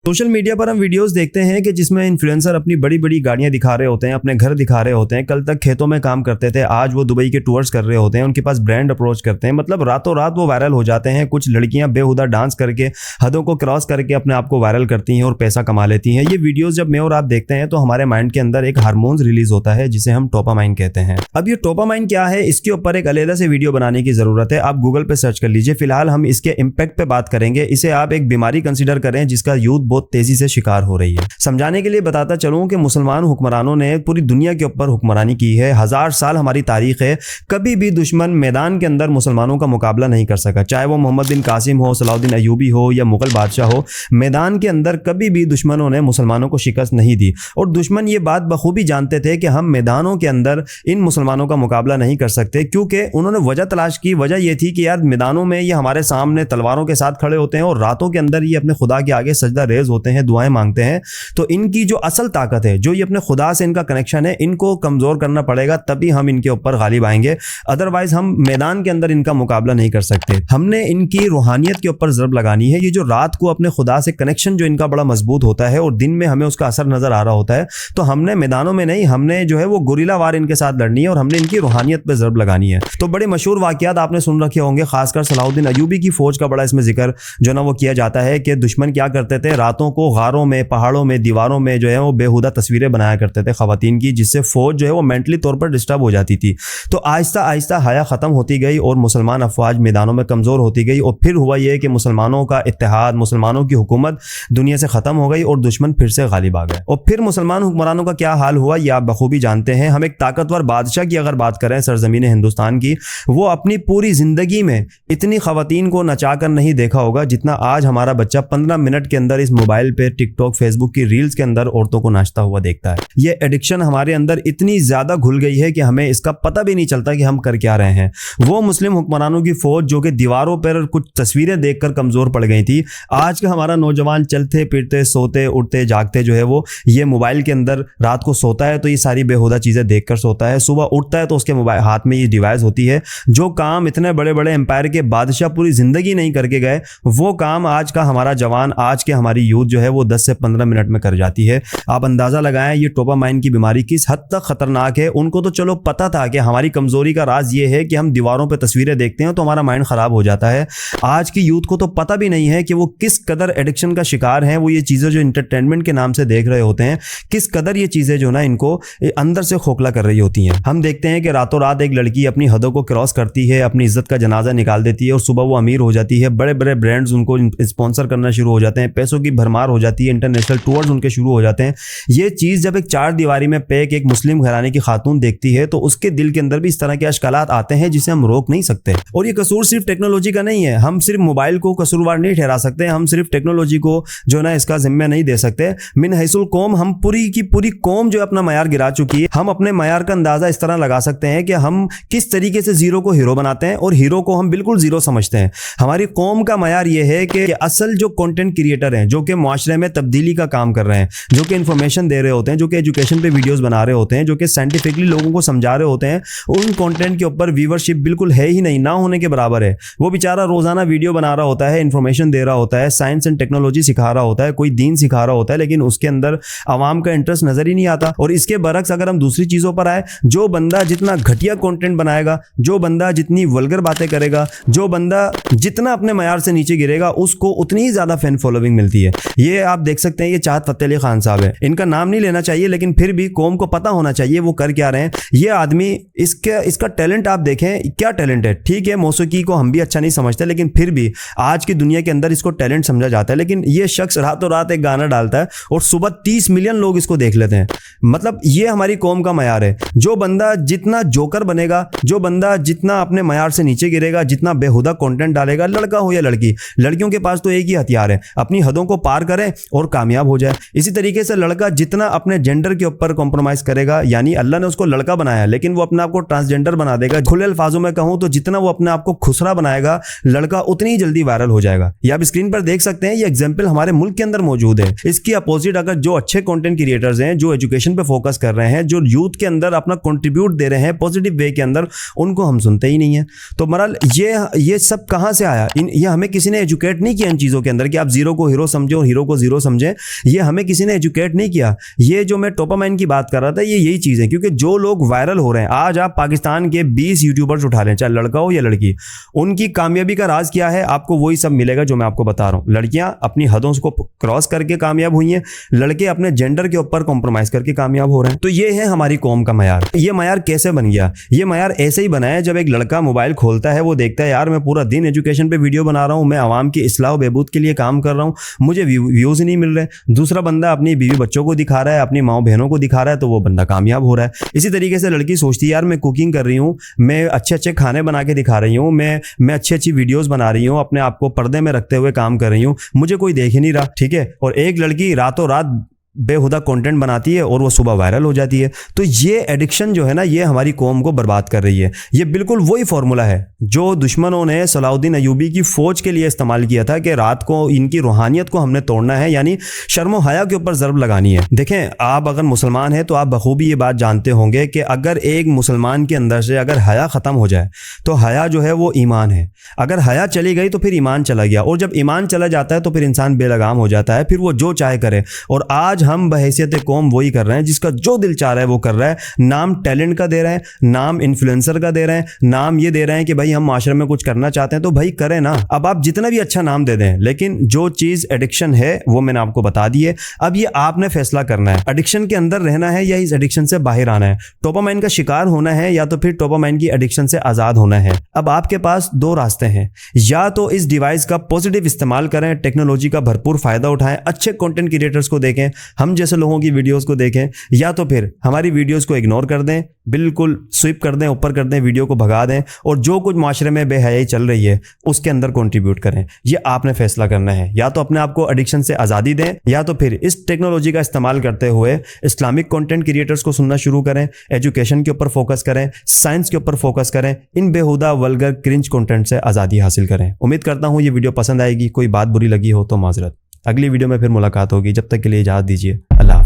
Social media पर हम videos देखते हैं कि जिसमें इन्फ्लुएंसर अपनी बड़ी बड़ी गाड़ियां दिखा रहे होते हैं, अपने घर दिखा रहे होते हैं। कल तक खेतों में काम करते थे, आज वो दुबई के टूर्स कर रहे होते हैं, उनके पास ब्रांड अप्रोच करते हैं। मतलब रातों रात वो वायरल हो जाते हैं। कुछ लड़कियां बेहुदा डांस करके हदों को क्रॉस करके अपने आप को वायरल करती हैं और पैसा कमा लेती हैं। ये वीडियोस जब मैं और आप देखते हैं तो हमारे माइंड के अंदर एक हार्मोन्स रिलीज होता है जिसे हम डोपामाइन कहते हैं। अब ये डोपामाइन क्या है, इसके ऊपर एक अलग से वीडियो बनाने की जरूरत है। आप गूगल पे सर्च कर लीजिए। फिलहाल हम इसके इंपैक्ट पे बात करेंगे। इसे आप एक बीमारी कंसीडर करें जिसका यूथ बहुत तेजी से शिकार हो रही है। समझाने के लिए बताता चलूं कि मुसलमान हुक्मरानों ने पूरी दुनिया के ऊपर हुक्मरानी की है। 1000 साल हमारी तारीख है। कभी भी दुश्मन मैदान के अंदर मुसलमानों का मुकाबला नहीं कर सका, चाहे वो मोहम्मद बिन कासिम हो, सलाउद्दीन अयूबी हो या मुगल बादशाह हो। मैदान के अंदर कभी भी दुश्मनों ने मुसलमानों को शिकस्त नहीं दी और दुश्मन ये बात बखूबी जानते थे कि हम मैदानों के अंदर इन मुसलमानों का मुकाबला नहीं कर सकते, क्योंकि उन्होंने वजह तलाश की। वजह यह थी कि यार मैदानों में ये हमारे सामने तलवारों के साथ खड़े होते हैं और रातों के अंदर ये अपने खुदा के आगे सजदा रेज होते हैं, दुआएं मांगते हैं। तो इनकी जो असल ताकत है, जो ये अपने खुदा से इनका कनेक्शन है, इनको कमजोर करना पड़ेगा, तभी हम इनके ऊपर गालिब आएंगे। अदरवाइज हम मैदान के अंदर इनका मुकाबला नहीं कर सकते। हमने इनकी रूहानियत के ऊपर ज़रब लगानी है। ये जो रात को अपने खुदा से कनेक्शन जो इनका बड़ा मजबूत होता है और दिन में हमें उसका असर नजर आ रहा होता है, तो हमने मैदानों में नहीं, हमने जो है वो गुरिल्ला वार इनके साथ लड़नी है और हमने इनकी रूहानियत पे ज़रब लगानी है। तो बड़े मशहूर वाकयात आपने सुन रखे होंगे, खासकर सलाउद्दीन अयूबी की फौज का बड़ा इसमें जिक्र जो ना वो किया जाता है कि दुश्मन क्या करते थे, रातों को गारों में, पहाड़ों में, दीवारों में जो है वो बेहुदा तस्वीरें बनाया करते थे खवातीन की, जिससे फौज जो है वो मेंटली तौर पर डिस्टर्ब हो जाती थी। तो आहिस्ता आहिस्ता हया ख़त्म होती गई और मुसलमान अफवाज मैदानों में कमज़ोर होती गई और फिर हुआ ये कि मुसलमानों का इत्तेहाद, मुसलमानों की हुकूमत दुनिया से ख़त्म हो गई और दुश्मन फिर से गालिब आ गए। और फिर मुसलमान हुक्मरानों का क्या हाल हुआ ये आप बखूबी जानते हैं। हम एक ताकतवर बादशाह की अगर बात करें सरजमीन हिंदुस्तान की, वो अपनी पूरी ज़िंदगी में इतनी खवातीन को नचा कर नहीं देखा होगा जितना आज हमारा बच्चा 15 मिनट के अंदर इस मोबाइल पे, टिकटॉक, फेसबुक की रील्स के अंदर औरतों को नाचता हुआ देखता है। ये एडिक्शन हमारे अंदर इतनी ज्यादा घुल गई है कि हमें इसका पता भी नहीं चलता कि हम कर क्या रहे हैं। वो मुस्लिम हुक्मरानों की फौज जो कि दीवारों पर कुछ तस्वीरें देखकर कमजोर पड़ गई थी, आज का हमारा नौजवान चलते फिरते, सोते उठते जागते जो है वो ये मोबाइल के अंदर, रात को सोता है तो ये सारी बेहुदा चीजें देखकर सोता है, सुबह उठता है तो उसके मोबाइल हाथ में ये डिवाइस होती है। जो काम इतने बड़े बड़े एम्पायर के बादशाह पूरी जिंदगी नहीं करके गए, वो काम आज का हमारा जवान, आज के हमारी यूथ जो है वो 10 से 15 मिनट में कर जाती है। आप अंदाजा लगाएं ये डोपामाइन की बीमारी किस हद तक खतरनाक है। उनको तो चलो पता था कि हमारी कमजोरी का राज ये है कि हम दीवारों पे तस्वीरें देखते हैं तो हमारा माइंड खराब हो जाता है। आज की यूथ को तो पता भी नहीं है कि वो किस कदर एडिक्शन का शिकार हैं। वो ये चीजें जो एंटरटेनमेंट के नाम से देख रहे होते हैं, किस कदर ये चीजें जो ना इनको अंदर से खोखला कर रही होती हैं। हम देखते हैं कि रातों रात एक लड़की अपनी हदों को क्रॉस करती है, अपनी इज्जत का जनाजा निकाल देती है और सुबह वो अमीर हो जाती है। बड़े बड़े ब्रांड्स उनको स्पॉन्सर करना शुरू हो जाते हैं, पैसों की भरमार हो जाती है, इंटरनेशनल टूर्स उनके शुरू हो जाते हैं। ये चीज जब एक चार दीवारी में पैक एक मुस्लिम घराने की खातून देखती है तो उसके दिल के अंदर भी इस तरह के अश्कालात आते हैं जिसे हम रोक नहीं सकते। और ये कसूर सिर्फ टेक्नोलॉजी का नहीं है। हम सिर्फ मोबाइल को कसूरवार नहीं ठहरा सकते, हम सिर्फ टेक्नोलॉजी को जो ना इसका जिम्मा नहीं दे सकते। मिन हैसुल कौम, हम पूरी की पूरी कौम जो अपना मयार गिरा चुकी है। हम अपने मयार का अंदाजा इस तरह लगा सकते हैं कि हम किस तरीके से जीरो को हीरो बनाते हैं और हीरो को हम बिल्कुल जीरो समझते हैं। हमारी कौम का मयार यह है कि असल जो कंटेंट क्रिएटर हैं, जो कि मुआशरे में तब्दीली का काम कर रहे हैं, जो कि इंफॉर्मेशन दे रहे होते हैं, जो कि एजुकेशन पे वीडियोस बना रहे होते हैं, जो कि साइंटिफिकली लोगों को समझा रहे होते हैं, उन कंटेंट के ऊपर व्यूअरशिप बिल्कुल है ही नहीं, ना होने के बराबर है। वो बेचारा रोजाना वीडियो बना रहा होता है, इंफॉर्मेशन दे रहा होता है, साइंस एंड टेक्नोलॉजी सिखा रहा होता है, कोई दीन सिखा रहा होता है, लेकिन उसके अंदर आवाम का इंटरेस्ट नजर ही नहीं आता। और इसके बरक्स अगर हम दूसरी चीजों पर आए, जो बंदा जितना घटिया कंटेंट बनाएगा, जो बंदा जितनी वल्गर बातें करेगा, जो बंदा जितना अपने मयार से नीचे गिरेगा, उसको उतनी ही ज्यादा फैन फॉलोइंग मिलती है। ये आप देख सकते हैं, ये चाहत फतेह अली खान साहब है। इनका नाम नहीं लेना चाहिए, लेकिन फिर भी कौम को पता होना चाहिए वो कर क्या रहे हैं। ये आदमी, इसका टैलेंट आप देखें, क्या टैलेंट है। ठीक है, मौसीकी को हम भी अच्छा नहीं समझते, लेकिन फिर भी आज की दुनिया के अंदर इसको टैलेंट समझा जाता है। लेकिन ये शख्स रातों रात एक गाना डालता है और सुबह 30 मिलियन लोग इसको देख लेते हैं। मतलब ये हमारी कौम का मयार है। जो बंदा जितना जोकर बनेगा, जो बंदा जितना अपने मयार से नीचे गिरेगा, जितना बेहुदा कंटेंट डालेगा, लड़का हो या लड़की, लड़कियों के पास तो एक ही हथियार है, अपनी हदों को पार करें और कामयाब हो जाए। इसी तरीके से लड़का जितना अपने जेंडर के ऊपर कॉम्प्रोमाइज करेगा, यानी अल्लाह ने उसको लड़का बनाया लेकिन वो अपने आप को ट्रांसजेंडर बना देगा। खुले अल्फाजों में कहूं तो जितना वो अपने आप को खुसरा बनाएगा, लड़का उतनी ही जल्दी वायरल हो जाएगा। ये आप स्क्रीन पर देख सकते हैं, ये एग्जाम्पल हमारे मुल्क के अंदर मौजूद है। इसकी अपोजिट अगर जो अच्छे कंटेंट क्रिएटर्स हैं, जो एजुकेशन पे फोकस कर रहे हैं, जो यूथ के अंदर अपना कंट्रीब्यूट दे रहे हैं पॉजिटिव वे के अंदर, उनको हम सुनते ही नहीं है। तो मरल ये सब कहां से आया? ये हमें किसी ने एजुकेट नहीं किया इन चीजों के अंदर कि आप जीरो को हीरो समझो और हीरो को जीरो समझें, ये हमें किसी ने एजुकेट नहीं किया। ये जो मैं डोपामाइन की बात कर रहा था, ये यही चीज़ है, क्योंकि जो लोग वायरल हो रहे हैं, आज आप पाकिस्तान के 20 यूट्यूबर्स उठा लें, चाहे लड़का हो या लड़की, उनकी कामयाबी का राज क्या है? आपको वही सब मिलेगा जो मैं आपको बता रहा हूँ। लड़कियां अपनी हदों को क्रॉस करके कामयाब हुई हैं, लड़के अपने जेंडर के ऊपर कॉम्प्रोमाइज करके कामयाब हो रहे हैं। तो ये है हमारी कौम का मयार। ये मयार कैसे बन गया? ये मयार ऐसे ही बना है, जब एक लड़का मोबाइल खोलता है, वो देखता है यार मैं पूरा दिन एजुकेशन पे वीडियो बना रहा हूँ, मैं आवाम की इस्लाह व बहबूद के लिए काम कर रहा हूँ, मुझे व्यूज नहीं मिल रहे। दूसरा बंदा अपनी बीवी बच्चों को दिखा रहा है, अपनी माँ बहनों को दिखा रहा है, तो वो बंदा कामयाब हो रहा है। इसी तरीके से लड़की सोचती है यार मैं कुकिंग कर रही हूँ, मैं अच्छे अच्छे खाने बना के दिखा रही हूँ, मैं अच्छी अच्छी वीडियोस बना रही हूँ, अपने आप को पर्दे में रखते हुए काम कर रही हूँ, मुझे कोई देख ही नहीं रहा, ठीक है। और एक लड़की रातों रात बेहुदा कंटेंट बनाती है और वो सुबह वायरल हो जाती है। तो ये एडिक्शन जो है ना, ये हमारी कौम को बर्बाद कर रही है। ये बिल्कुल वही फॉर्मूला है जो दुश्मनों ने सलाउद्दीन अयूबी की फौज के लिए इस्तेमाल किया था कि रात को इनकी रूहानियत को हमने तोड़ना है, यानी शर्म हया के ऊपर ज़रब लगानी है। देखें, आप अगर मुसलमान हैं तो आप बखूबी ये बात जानते होंगे कि अगर एक मुसलमान के अंदर से अगर हया ख़त्म हो जाए तो हया जो है वो ईमान है। अगर हया चली गई तो फिर ईमान चला गया, और जब ईमान चला जाता है तो फिर इंसान बेलगाम हो जाता है, फिर वो जो चाहे करे। और आज हम बहैसियत कौम वही कर रहे हैं, जिसका जो दिल चाह रहा है वो कर रहा है। नाम टैलेंट का दे रहे हैं, नाम इन्फ्लुएंसर का दे रहे हैं, नाम ये दे रहे हैं कि भाई हम माशरे में कुछ करना चाहते हैं, तो भाई करें ना। अब आप जितना भी अच्छा नाम दे दें, लेकिन जो चीज़ एडिक्शन है वो मैंने आपको बता दी है। अब ये आपने फैसला करना है, एडिक्शन के अंदर रहना है या इस एडिक्शन से बाहर आना है, डोपामाइन का शिकार होना है या तो फिर डोपामाइन की एडिक्शन से आज़ाद होना है। अब आपके पास दो रास्ते हैं, या तो इस डिवाइस का पॉजिटिव इस्तेमाल करें, टेक्नोलॉजी का भरपूर फायदा उठाएं, अच्छे कंटेंट क्रिएटर्स को देखें, हम जैसे लोगों की वीडियोस को देखें, या तो फिर हमारी वीडियोस को इग्नोर कर दें, बिल्कुल स्विप कर दें, ऊपर कर दें, वीडियो को भगा दें, और जो कुछ माशरे में बेहयाई चल रही है उसके अंदर कंट्रीब्यूट करें। ये आपने फैसला करना है, या तो अपने आप को एडिक्शन से आज़ादी दें, या तो फिर इस टेक्नोलॉजी का इस्तेमाल करते हुए इस्लामिक कंटेंट क्रिएटर्स को सुनना शुरू करें, एजुकेशन के ऊपर फोकस करें, साइंस के ऊपर फोकस करें, इन बेहुदा वल्गर क्रिंज कंटेंट से आज़ादी हासिल करें। उम्मीद करता हूँ ये वीडियो पसंद आएगी। कोई बात बुरी लगी हो तो माजरत। अगली वीडियो में फिर मुलाकात होगी, जब तक के लिए इजाज़त दीजिए। अल्लाह।